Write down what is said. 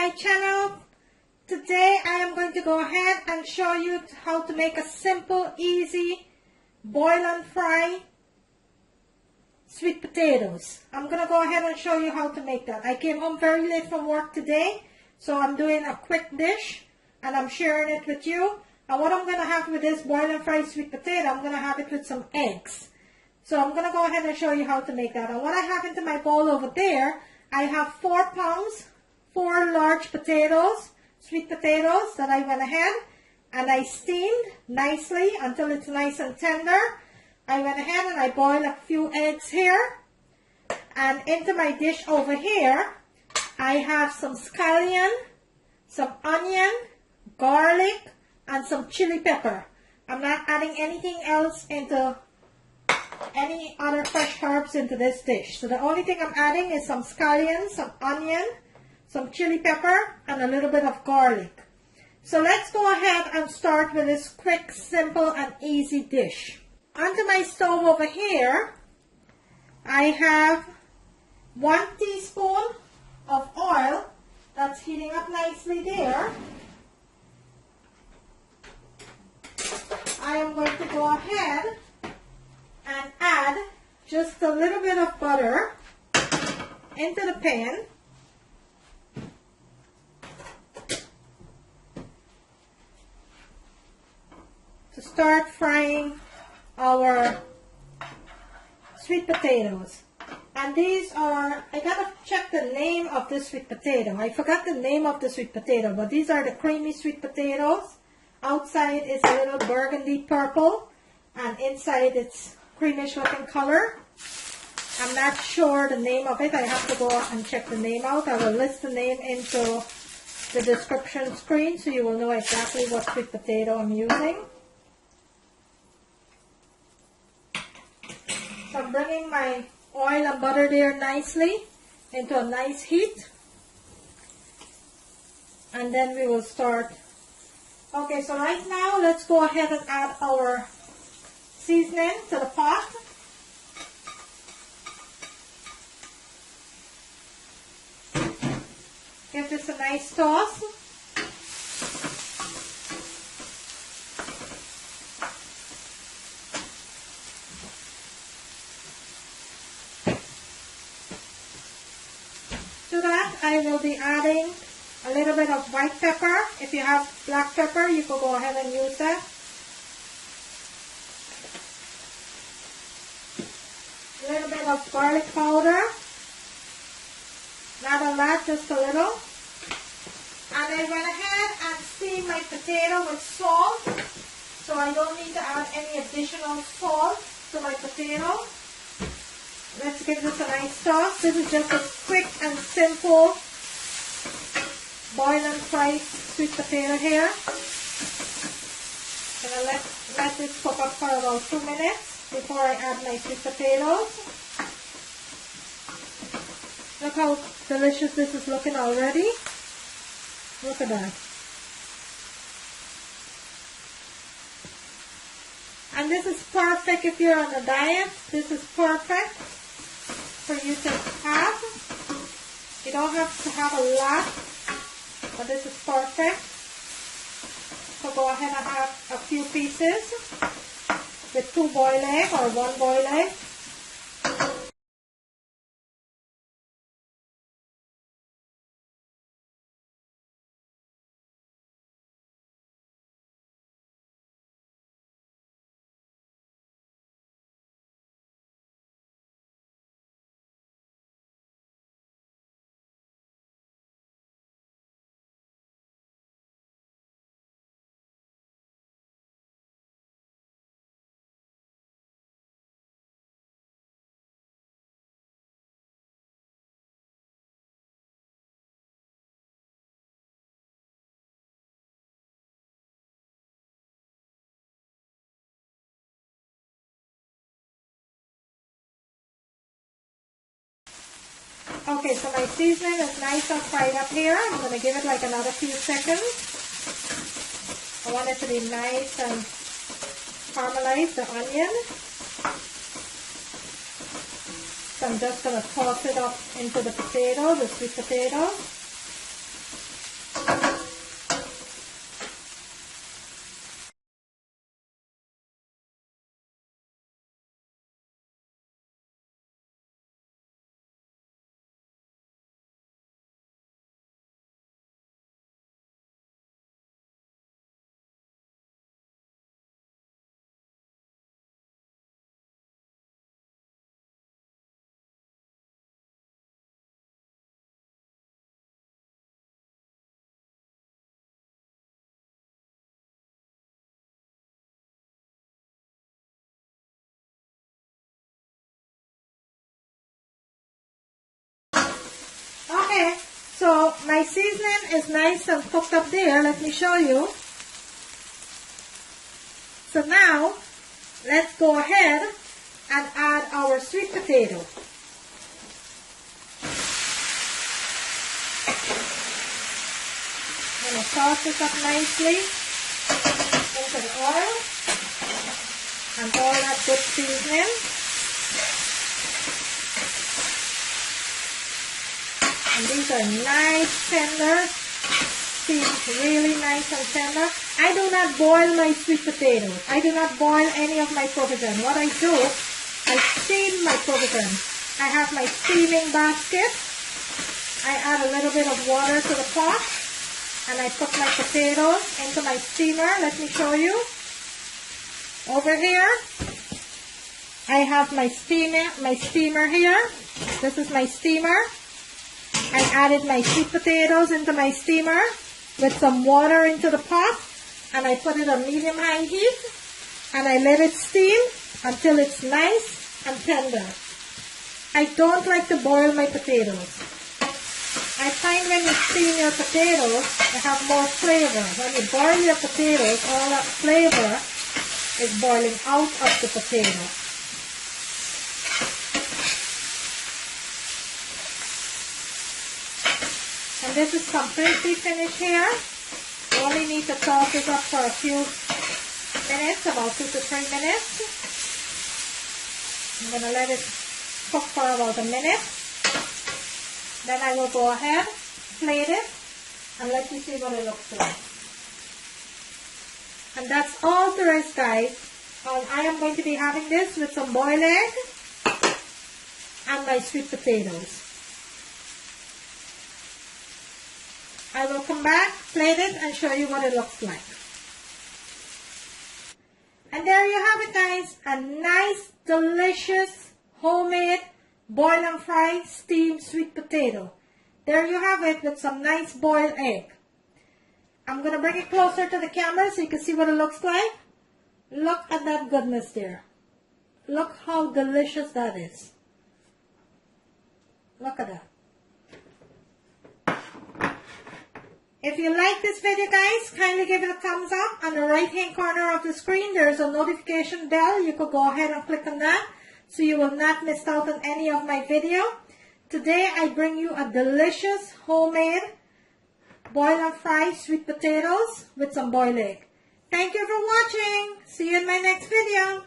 my channel. Today I am going to go ahead and show you how to make a simple, easy, boil and fry sweet potatoes. I'm going to go ahead and show you how to make that. I came home very late from work today, so I'm doing a quick dish and I'm sharing it with you. And what I'm going to have with this boil and fry sweet potato, I'm going to have it with some eggs. So I'm going to go ahead and show you how to make that. And what I have into my bowl over there, I have 4 pounds, 4 large potatoes, sweet potatoes that I went ahead and I steamed nicely until it's nice and tender. I went ahead and I boiled a few eggs here. And into my dish over here, I have some scallion, some onion, garlic, and some chili pepper. I'm not adding anything else into any other fresh herbs into this dish. So the only thing I'm adding is some scallion, some onion, some chili pepper, and a little bit of garlic. So let's go ahead and start with this quick, simple, and easy dish. Onto my stove over here, I have 1 teaspoon of oil that's heating up nicely there. I am going to go ahead and add just a little bit of butter into the pan. To start frying our sweet potatoes. And these are, I gotta check the name of this sweet potato. I forgot the name of the sweet potato, but these are the creamy sweet potatoes. Outside is a little burgundy purple, and inside it's creamish looking color. I'm not sure the name of it. I have to go and check the name out. I will list the name into the description screen so you will know exactly what sweet potato I'm using. So I'm bringing my oil and butter there nicely into a nice heat. And then we will start. Okay, so right now let's go ahead and add our seasoning to the pot. Give this a nice toss. To that I will be adding a little bit of white pepper. If you have black pepper, you can go ahead and use that. A little bit of garlic powder. Not a lot, just a little. And I went ahead and steamed my potato with salt. So I don't need to add any additional salt to my potato. Let's give this a nice toss. This is just a quick and simple boil and fry sweet potato here. Gonna let this cook up for about 2 minutes before I add my sweet potatoes. Look how delicious this is looking already. Look at that. And this is perfect if you're on a diet. This is perfect for you to have. You don't have to have a lot, but this is perfect. So go ahead and have a few pieces with 2 boiled eggs or 1 boiled egg. Okay, so my seasoning is nice and fried up here. I'm going to give it like another few seconds. I want it to be nice and caramelized, the onion. So I'm just going to toss it up into the potato, the sweet potato. Okay, so my seasoning is nice and cooked up there. Let me show you. So now, let's go ahead and add our sweet potato. I'm going to toss this up nicely into the oil and all that good seasoning. And these are nice tender. Seems really nice and tender. I do not boil my sweet potatoes. I do not boil any of my provision. What I do, I steam my provision. I have my steaming basket. I add a little bit of water to the pot. And I put my potatoes into my steamer. Let me show you. Over here, I have my steamer here. This is my steamer. I added my sweet potatoes into my steamer with some water into the pot, and I put it on medium-high heat, and I let it steam until it's nice and tender. I don't like to boil my potatoes. I find when you steam your potatoes, they have more flavor. When you boil your potatoes, all that flavor is boiling out of the potato. And this is completely finished here. You only need to toss it up for a few minutes, about 2 to 3 minutes. I'm going to let it cook for about a minute. Then I will go ahead, plate it, and let you see what it looks like. And that's all there is, guys. I am going to be having this with some boiled egg and my sweet potatoes. I will come back, plate it, and show you what it looks like. And there you have it, guys. A nice, delicious, homemade, boil and fry, steamed sweet potato. There you have it with some nice boiled egg. I'm going to bring it closer to the camera so you can see what it looks like. Look at that goodness there. Look how delicious that is. Look at that. If you like this video, guys, kindly give it a thumbs up. On the right hand corner of the screen, there is a notification bell. You could go ahead and click on that so you will not miss out on any of my video. Today, I bring you a delicious homemade boil and fry sweet potatoes with some boiled egg. Thank you for watching. See you in my next video.